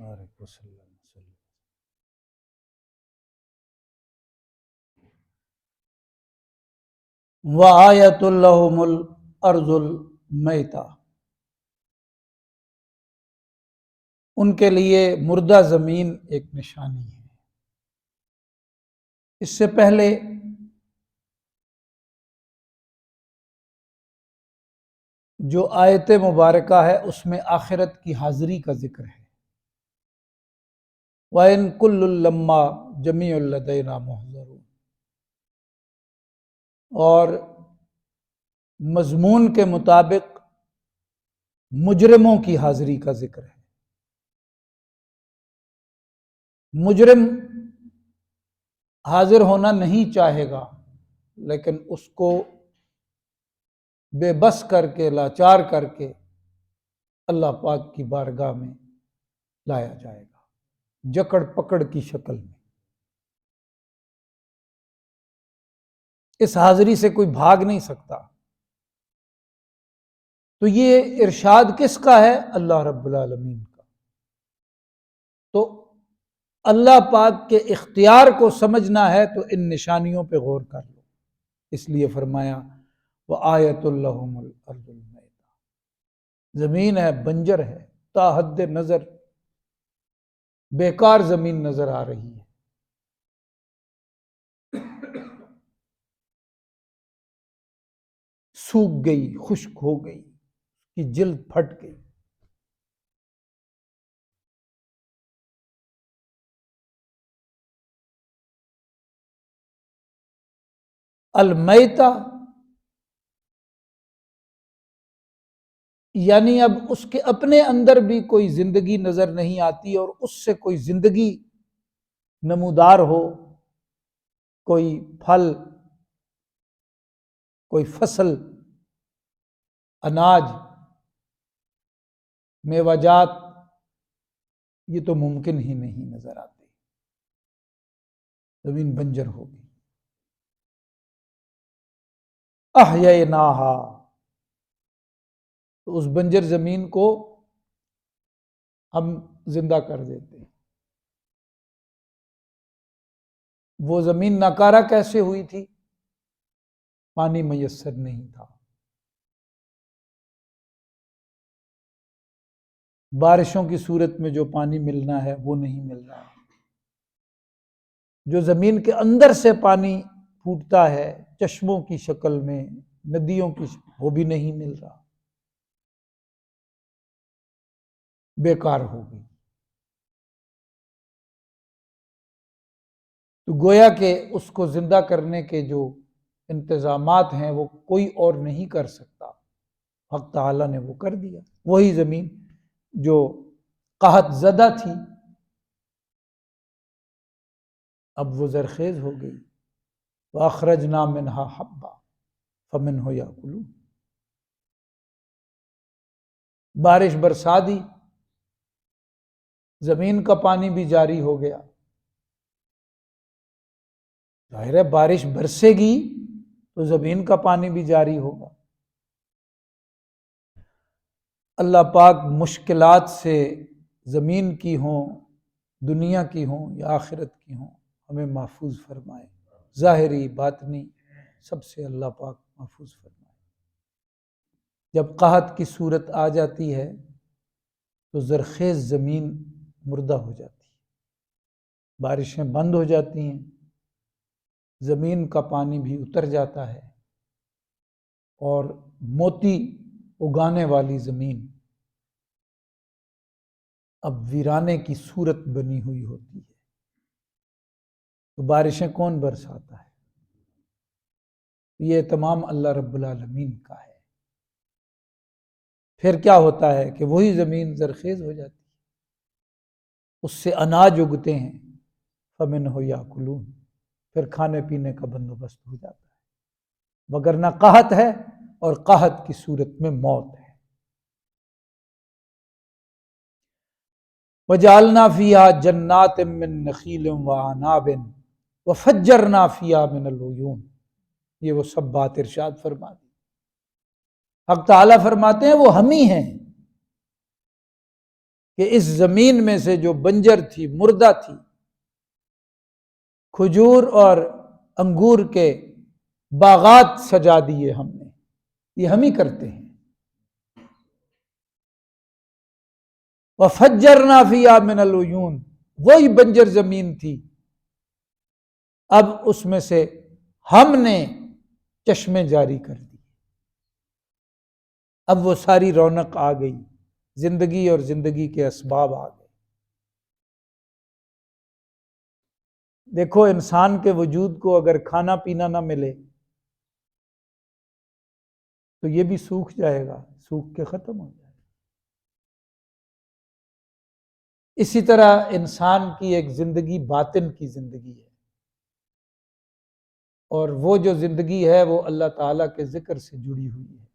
بارک وسلم وسلم۔ وآیۃ لہم الارض المیتہ، ان کے لیے مردہ زمین ایک نشانی ہے۔ اس سے پہلے جو آیت مبارکہ ہے اس میں آخرت کی حاضری کا ذکر ہے۔ وَإِن كُلٌّ لَمَّا جَمِيعٌ لَدَيْنَا مُحْضَرُونَ، اور مضمون کے مطابق مجرموں کی حاضری کا ذکر ہے۔ مجرم حاضر ہونا نہیں چاہے گا، لیکن اس کو بے بس کر کے، لاچار کر کے اللہ پاک کی بارگاہ میں لایا جائے گا، جکڑ پکڑ کی شکل میں۔ اس حاضری سے کوئی بھاگ نہیں سکتا۔ تو یہ ارشاد کس کا ہے؟ اللہ رب العالمین کا۔ تو اللہ پاک کے اختیار کو سمجھنا ہے تو ان نشانیوں پہ غور کر لو۔ اس لیے فرمایا وآیۃ لہم الارض المیتہ، زمین ہے، بنجر ہے، تا حد نظر بیکار زمین نظر آ رہی ہے۔ سوکھ گئی، خشک ہو گئی، اس کی جلد پھٹ گئی۔ المیتہ یعنی اب اس کے اپنے اندر بھی کوئی زندگی نظر نہیں آتی، اور اس سے کوئی زندگی نمودار ہو، کوئی پھل، کوئی فصل، اناج، میوہ جات، یہ تو ممکن ہی نہیں نظر آتی۔ زمین بنجر ہوگی۔ احییناہا، تو اس بنجر زمین کو ہم زندہ کر دیتے ہیں۔ وہ زمین ناکارہ کیسے ہوئی تھی؟ پانی میسر نہیں تھا، بارشوں کی صورت میں جو پانی ملنا ہے وہ نہیں مل رہا، جو زمین کے اندر سے پانی پھوٹتا ہے چشموں کی شکل میں، ندیوں کی شکل، وہ بھی نہیں مل رہا، بیکار ہو گئی۔ تو گویا کہ اس کو زندہ کرنے کے جو انتظامات ہیں وہ کوئی اور نہیں کر سکتا، حق تعالیٰ نے وہ کر دیا۔ وہی زمین جو قحط زدہ تھی اب وہ زرخیز ہو گئی۔ وَأَخْرَجْنَا مِنْهَا حَبًّا فَمِنْهُ يَأْكُلُونَ، بارش برسا دی، زمین کا پانی بھی جاری ہو گیا۔ ظاہر ہے بارش برسے گی تو زمین کا پانی بھی جاری ہوگا۔ اللہ پاک مشکلات سے زمین کی ہوں، دنیا کی ہوں یا آخرت کی ہوں، ہمیں محفوظ فرمائے، ظاہری باطنی سب سے اللہ پاک محفوظ فرمائے۔ جب قحط کی صورت آ جاتی ہے تو زرخیز زمین مردہ ہو جاتی ہے، بارشیں بند ہو جاتی ہیں، زمین کا پانی بھی اتر جاتا ہے، اور موتی اگانے والی زمین اب ویرانے کی صورت بنی ہوئی ہوتی ہے۔ تو بارشیں کون برساتا ہے؟ یہ تمام اللہ رب العالمین کا ہے۔ پھر کیا ہوتا ہے کہ وہی زمین زرخیز ہو جاتی ہے، اس سے اناج اگتے ہیں، فَمِنْهُ يَأْكُلُونَ، پھر کھانے پینے کا بندوبست ہو جاتا ہے، وگرنہ قحط ہے، اور قحط کی صورت میں موت ہے۔ وَجَعَلْنَا فِيهَا جَنَّاتٍ مِّن نَخِيلٍ وَأَعْنَابٍ وَفَجَّرْنَا فِيهَا مِنَ الْعُيُونِ، یہ وہ سب بات ارشاد فرما دی۔ حق تعالیٰ فرماتے ہیں وہ ہم ہی ہیں کہ اس زمین میں سے جو بنجر تھی، مردہ تھی، کھجور اور انگور کے باغات سجا دیے ہم نے. یہ ہم ہی کرتے ہیں. وَفَجَّرْنَا فِيهَا مِنَ الْعُيُونِ، وہی بنجر زمین تھی، اب اس میں سے ہم نے چشمے جاری کر دی. اب وہ ساری رونق آ گئی، زندگی اور زندگی کے اسباب آ گئے. دیکھو انسان کے وجود کو اگر کھانا پینا نہ ملے تو یہ بھی سوکھ جائے گا، سوکھ کے ختم ہو جائے گا. اسی طرح انسان کی ایک زندگی باطن کی زندگی ہے، اور وہ جو زندگی ہے وہ اللہ تعالیٰ کے ذکر سے جڑی ہوئی ہے.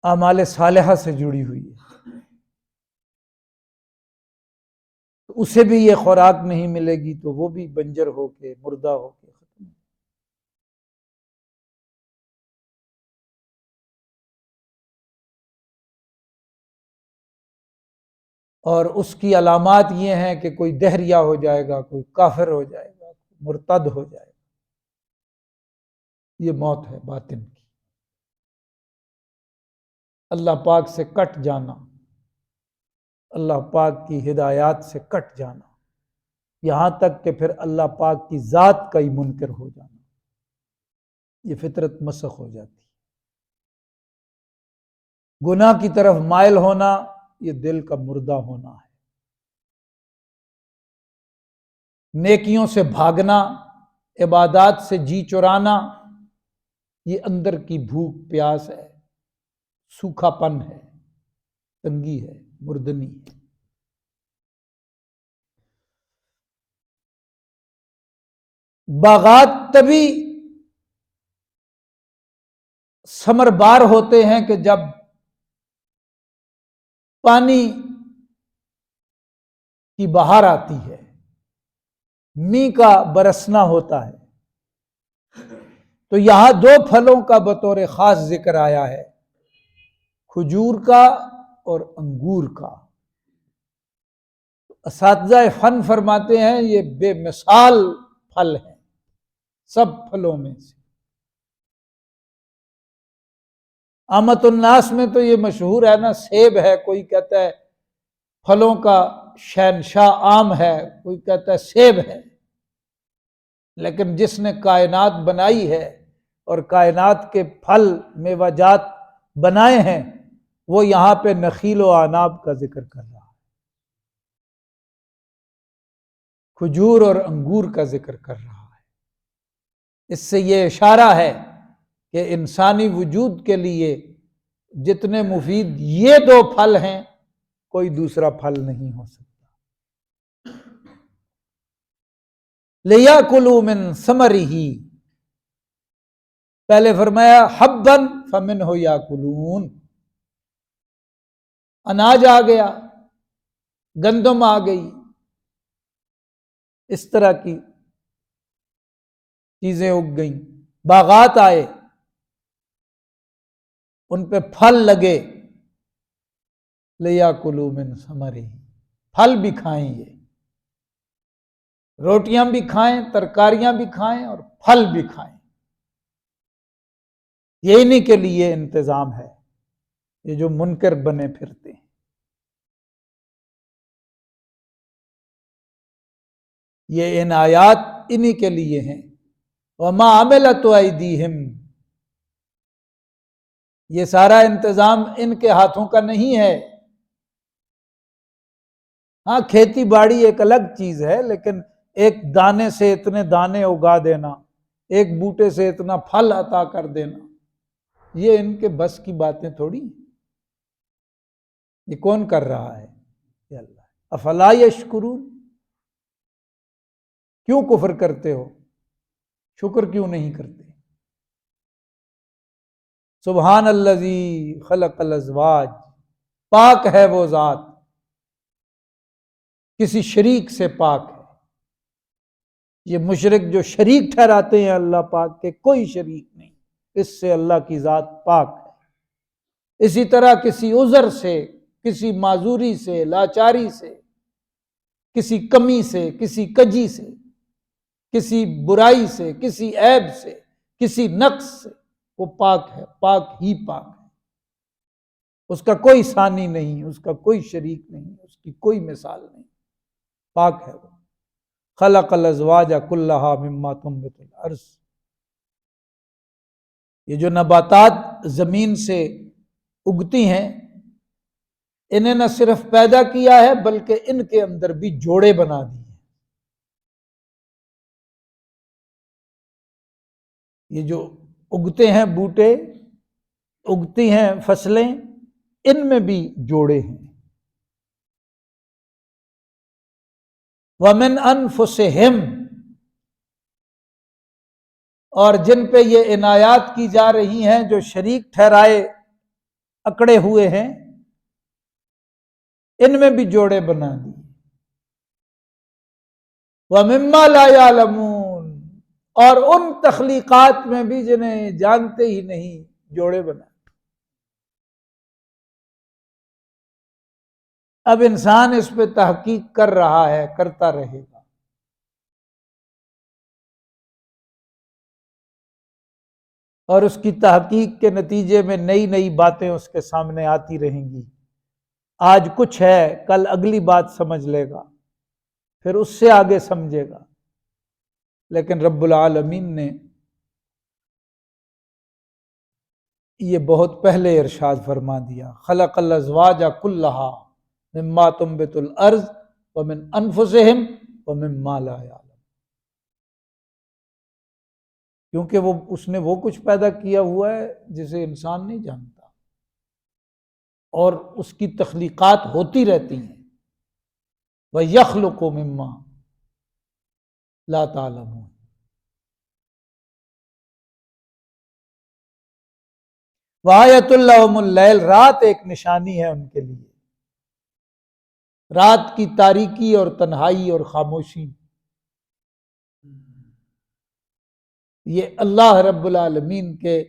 اعمال صالحہ سے جڑی ہوئی ہے. اسے بھی یہ خوراک نہیں ملے گی تو وہ بھی بنجر ہو کے، مردہ ہو کے ختم. اور اس کی علامات یہ ہیں کہ کوئی دہریہ ہو جائے گا، کوئی کافر ہو جائے گا، مرتد ہو جائے گا. یہ موت ہے باطن کی. اللہ پاک سے کٹ جانا، اللہ پاک کی ہدایات سے کٹ جانا، یہاں تک کہ پھر اللہ پاک کی ذات کا ہی منکر ہو جانا. یہ فطرت مسخ ہو جاتی. گناہ کی طرف مائل ہونا یہ دل کا مردہ ہونا ہے. نیکیوں سے بھاگنا، عبادات سے جی چرانا، یہ اندر کی بھوک پیاس ہے، سوکھا پن ہے، تنگی ہے، مردنی ہے. باغات تبھی ثمربار ہوتے ہیں کہ جب پانی کی بہار آتی ہے، می کا برسنا ہوتا ہے. تو یہاں دو پھلوں کا بطور خاص ذکر آیا ہے، کھجور کا اور انگور کا. اساتذہ فن فرماتے ہیں یہ بے مثال پھل ہیں سب پھلوں میں سے. عامت الناس میں تو یہ مشہور ہے نا، سیب ہے، کوئی کہتا ہے پھلوں کا شہنشاہ آم ہے، کوئی کہتا ہے سیب ہے. لیکن جس نے کائنات بنائی ہے اور کائنات کے پھل میوہ جات بنائے ہیں، وہ یہاں پہ نخیل و عناب کا ذکر کر رہا ہے، کھجور اور انگور کا ذکر کر رہا ہے. اس سے یہ اشارہ ہے کہ انسانی وجود کے لیے جتنے مفید یہ دو پھل ہیں، کوئی دوسرا پھل نہیں ہو سکتا. لِيَأْكُلُوا مِن ثَمَرِهِ، پہلے فرمایا حبًا فَمِنْهُ يَأْكُلُونَ، اناج آ گیا، گندم آ گئی، اس طرح کی چیزیں اگ گئیں. باغات آئے، ان پہ پھل لگے. لِيَأْكُلُوا مِن ثَمَرِهِ، پھل بھی کھائیں، یہ روٹیاں بھی کھائیں، ترکاریاں بھی کھائیں اور پھل بھی کھائیں. یہ انہی کے لیے انتظام ہے، یہ جو منکر بنے پھرتے ہیں. یہ عنایات انہی کے لیے ہیں. وَمَا عَمِلَتْ أَيْدِيهِمْ، یہ سارا انتظام ان کے ہاتھوں کا نہیں ہے. ہاں کھیتی باڑی ایک الگ چیز ہے، لیکن ایک دانے سے اتنے دانے اگا دینا، ایک بوٹے سے اتنا پھل عطا کر دینا، یہ ان کے بس کی باتیں تھوڑی. یہ کون کر رہا ہے؟ یہ اللہ. افلا یشکرون، کیوں کفر کرتے ہو؟ شکر کیوں نہیں کرتے؟ سبحان الذی خلق الازواج، پاک ہے وہ ذات، کسی شریک سے پاک ہے. یہ مشرک جو شریک ٹھہراتے ہیں اللہ پاک کے، کوئی شریک نہیں، اس سے اللہ کی ذات پاک ہے۔ اسی طرح کسی عذر سے، کسی معذوری سے، لاچاری سے، کسی کمی سے، کسی کجی سے، کسی برائی سے، کسی عیب سے، کسی نقص سے، وہ پاک ہے، پاک ہی پاک ہے۔ اس کا کوئی ثانی نہیں، اس کا کوئی شریک نہیں، اس کی کوئی مثال نہیں، پاک ہے وہ۔ خلق الازواج کلھا مما تنبت الارض، یہ جو نباتات زمین سے اگتی ہیں، انہیں نہ صرف پیدا کیا ہے بلکہ ان کے اندر بھی جوڑے بنا دیے ہیں۔ یہ جو اگتے ہیں بوٹے، اگتی ہیں فصلیں، ان میں بھی جوڑے ہیں۔ وَمِنْ أَنفُسِهِمْ، اور جن پہ یہ عنایات کی جا رہی ہیں، جو شریک ٹھہرائے اکڑے ہوئے ہیں، ان میں بھی جوڑے بنا دیے۔ وَمِمَّا لَا يَعْلَمُونَ، اور ان تخلیقات میں بھی جنہیں جانتے ہی نہیں، جوڑے بنا۔ اب انسان اس پہ تحقیق کر رہا ہے، کرتا رہے گا۔ اور اس کی تحقیق کے نتیجے میں نئی نئی باتیں اس کے سامنے آتی رہیں گی۔ آج کچھ ہے، کل اگلی بات سمجھ لے گا، پھر اس سے آگے سمجھے گا۔ لیکن رب العالمین نے یہ بہت پہلے ارشاد فرما دیا، خلق الازواج کلھا مما تنبت الارض ومن انفسہم ومما لا یعلمون، کیونکہ اس نے وہ کچھ پیدا کیا ہوا ہے جسے انسان نہیں جانتا، اور اس کی تخلیقات ہوتی رہتی ہیں۔ وَيَخْلُقُ مِمَّا لَا تَعْلَمُونَ۔ وَآيَةٌ لَهُمُ اللَّيْلُ، رات ایک نشانی ہے ان کے لیے، رات کی تاریکی اور تنہائی اور خاموشی، یہ اللہ رب العالمین کے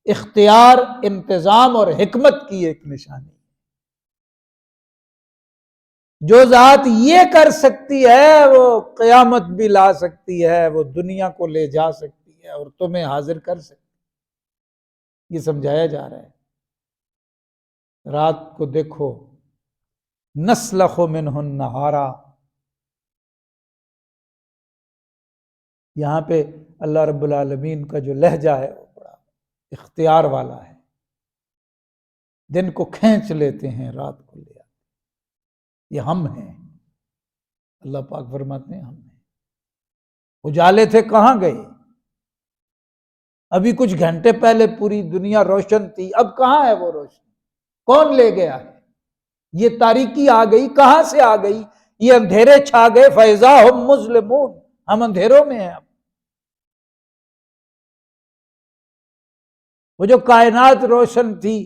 اختیار، انتظام اور حکمت کی ایک نشانی ہے۔ جو ذات یہ کر سکتی ہے وہ قیامت بھی لا سکتی ہے، وہ دنیا کو لے جا سکتی ہے اور تمہیں حاضر کر سکتی ہے۔ یہ سمجھایا جا رہا ہے۔ رات کو دیکھو، نسلخ منہ النہار، یہاں پہ اللہ رب العالمین کا جو لہجہ ہے وہ بڑا اختیار والا ہے۔ دن کو کھینچ لیتے ہیں، رات کو لے آتے ہیں۔ یہ ہم ہیں، اللہ پاک فرماتے ہیں ہم ہیں۔ اجالے تھے، کہاں گئے؟ ابھی کچھ گھنٹے پہلے پوری دنیا روشن تھی، اب کہاں ہے وہ روشن؟ کون لے گیا ہے؟ یہ تاریکی آ گئی، کہاں سے آ گئی؟ یہ اندھیرے چھا گئے، فَإِذَا هُمْ مُظْلِمُونَ، ہم اندھیروں میں ہیں۔ اب وہ جو کائنات روشن تھی،